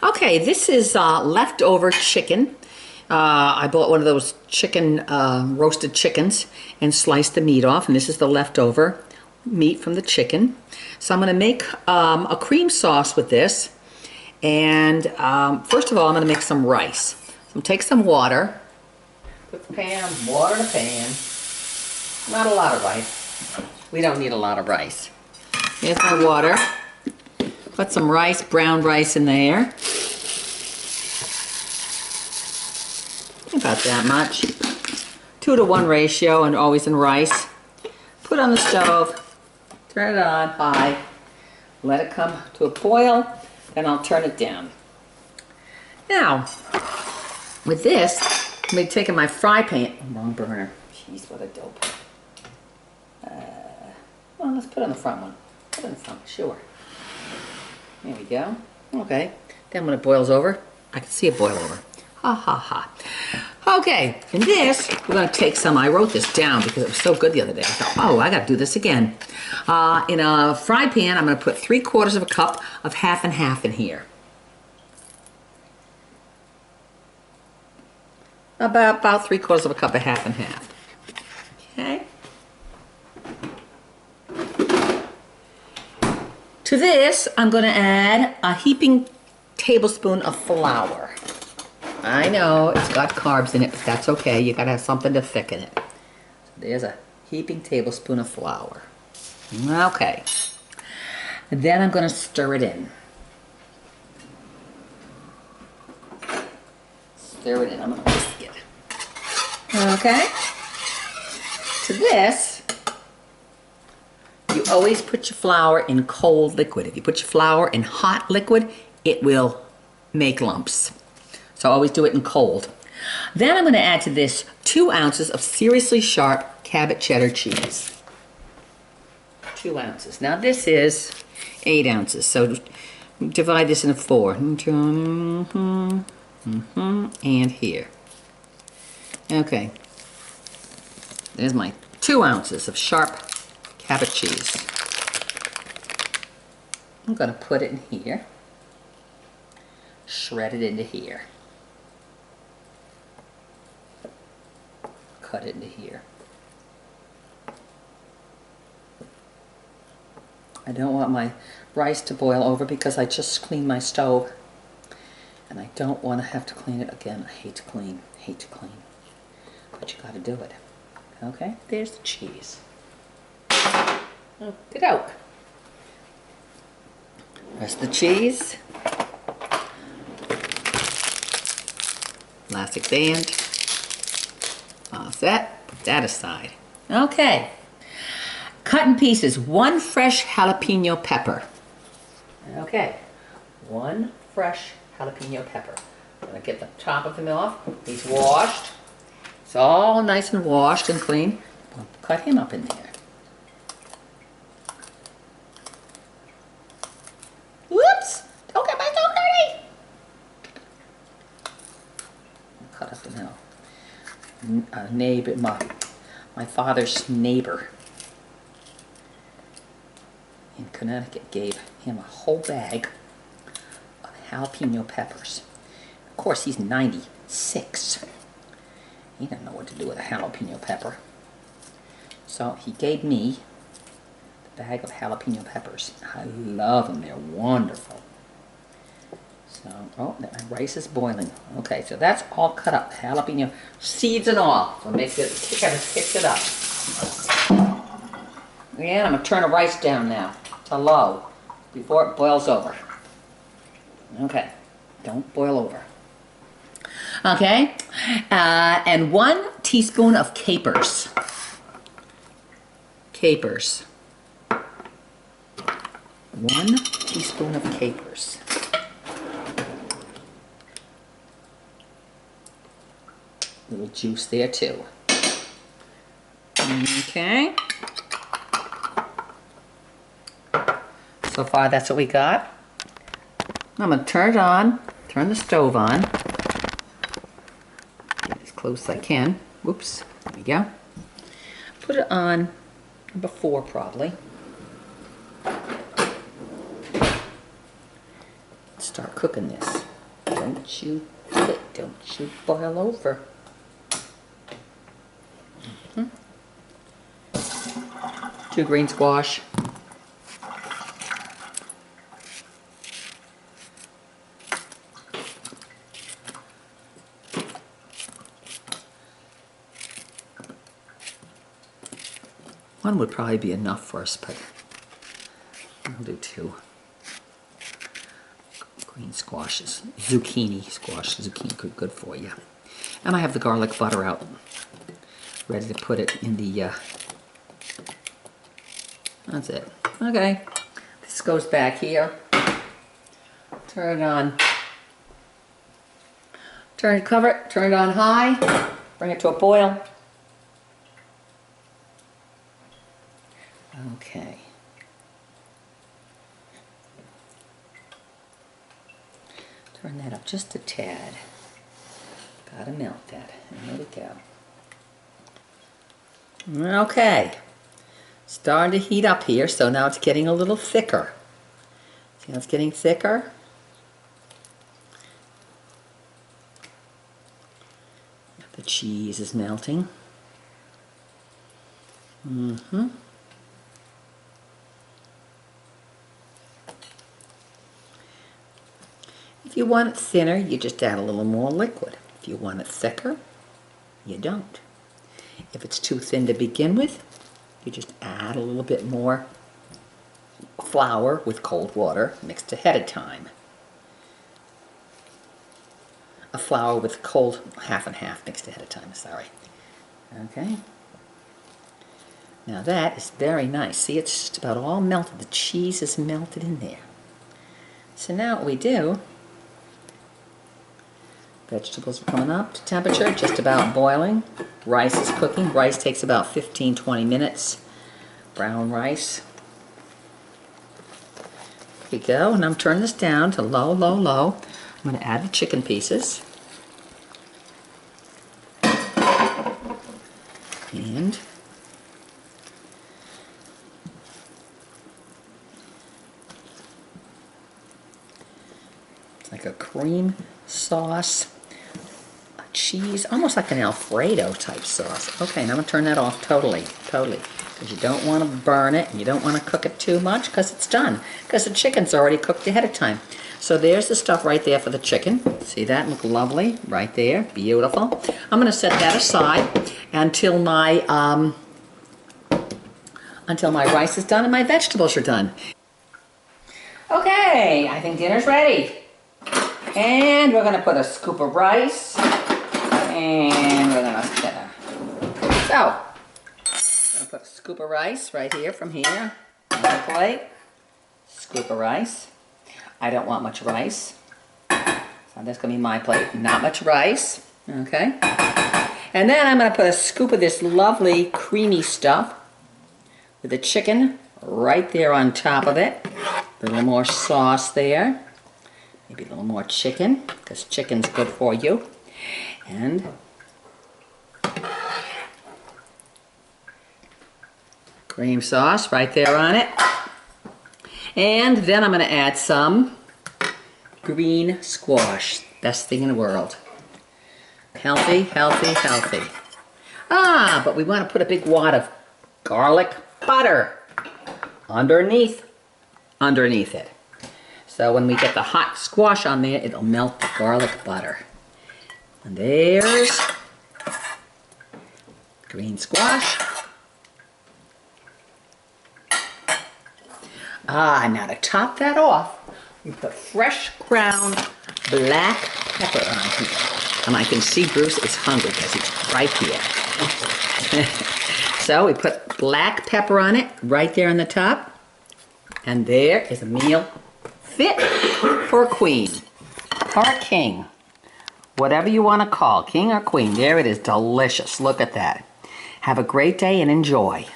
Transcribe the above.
Okay, this is leftover chicken. I bought one of those chicken, roasted chickens and sliced the meat off, and this is the leftover meat from the chicken. So I'm going to make a cream sauce with this. And first of all, I'm going to make some rice. So take some water, put the pan, water in the pan. Not a lot of rice. We don't need a lot of rice. Here's my water. Put some rice, brown rice in there. About that much. 2-to-1 ratio, and always in rice. Put on the stove, turn it on high, let it come to a boil, then I'll turn it down. Now, with this, I'm going to take my fry pan. Wrong burner. Jeez, what a dope. Well, let's put it on the front one. Put it in the front, sure. There we go. Okay. Then when it boils over, I can see it boil over. Ha ha ha. Okay, in this, we're going to take some. I wrote this down because it was so good the other day. I thought, oh, I got to do this again. In a fry pan, I'm going to put 3/4 of a cup of half and half in here. About 3/4 of a cup of half and half. Okay. To this, I'm going to add a heaping tablespoon of flour. I know it's got carbs in it, but that's okay. You gotta have something to thicken it. So there's a heaping tablespoon of flour. Okay. And then I'm gonna stir it in. Stir it in. I'm gonna whisk it. Okay. To this, you always put your flour in cold liquid. If you put your flour in hot liquid, it will make lumps. So always do it in cold. Then I'm going to add to this 2 ounces of seriously sharp Cabot cheddar cheese. 2 ounces. Now this is 8 ounces. So divide this into 4. And here. Okay. There's my 2 ounces of sharp Cabot cheese. I'm going to put it in here. Shred it into here. Cut it into here. I don't want my rice to boil over because I just cleaned my stove. And I don't want to have to clean it again. I hate to clean. Hate to clean. But you got to do it. Okay? There's the cheese. Okey-doke. Rest the cheese. Elastic band. All set. Put that aside. Okay. Cut in pieces 1 fresh jalapeno pepper. Okay. 1 fresh jalapeno pepper. I'm going to get the top of him off. He's washed. It's all nice and washed and clean. I'll cut him up in there. Whoops! Don't get my so dirty! Cut up the middle. Neighbor, my father's neighbor in Connecticut gave him a whole bag of jalapeno peppers. Of course, he's 96. He didn't know what to do with a jalapeno pepper. So he gave me the bag of jalapeno peppers. I love them. They're wonderful. So, oh, my rice is boiling. Okay, so that's all cut up. Jalapeno seeds and all. So make it, kind of pick it up. And I'm going to turn the rice down now to low before it boils over. Okay, don't boil over. Okay, and 1 teaspoon of capers. Capers. 1 teaspoon of capers. Little juice there too. Okay. So far that's what we got. I'm going to turn it on, turn the stove on. Get as close as I can. Whoops, there we go. Put it on number 4 probably. start cooking this. Don't you do it. Don't you boil over. Mm-hmm. 2 green squash. One would probably be enough for us, but I'll do 2. Green squashes, zucchini squash, zucchini good for you. And I have the garlic butter out, ready to put it in the, that's it. Okay, this goes back here. Turn it on. Cover it, turn it on high, bring it to a boil. Okay. Turn that up just a tad. Gotta melt that. And there we go. Okay. Starting to heat up here, so now it's getting a little thicker. See how it's getting thicker? The cheese is melting. Mm-hmm. If you want it thinner, you just add a little more liquid. If you want it thicker, you don't. If it's too thin to begin with, you just add a little bit more flour with cold water mixed ahead of time. A flour with cold half and half mixed ahead of time, sorry. Okay. Now that is very nice. See, it's just about all melted. The cheese is melted in there. So now what we do, vegetables are coming up to temperature, just about boiling. Rice is cooking. Rice takes about 15-20 minutes. Brown rice. Here we go, and I'm turning this down to low, low, low. I'm going to add the chicken pieces. And it's like a cream sauce. Cheese, almost like an Alfredo type sauce. Okay, now I'm going to turn that off totally, because you don't want to burn it, and you don't want to cook it too much, because it's done, because the chicken's already cooked ahead of time. So there's the stuff right there for the chicken. See that? Look lovely right there. Beautiful. I'm going to set that aside until my rice is done and my vegetables are done. Okay, I think dinner's ready. And we're going to put a scoop of rice. And we're going to cheddar. So, I'm going to put a scoop of rice right here from here on the plate. Scoop of rice. I don't want much rice. So that's going to be my plate. Not much rice. Okay. And then I'm going to put a scoop of this lovely creamy stuff with the chicken right there on top of it. A little more sauce there. Maybe a little more chicken, because chicken's good for you. And cream sauce right there on it. And then I'm going to add some green squash. Best thing in the world. Healthy, healthy, healthy. Ah, but we want to put a big wad of garlic butter underneath it. So when we get the hot squash on there, it'll melt the garlic butter. And there's green squash. Ah, now to top that off, we put fresh ground black pepper on here. And I can see Bruce is hungry because he's right here. So we put black pepper on it right there on the top. And there is a meal fit for a queen or a king. Whatever you want to call, king or queen. There it is, delicious. Look at that. Have a great day and enjoy.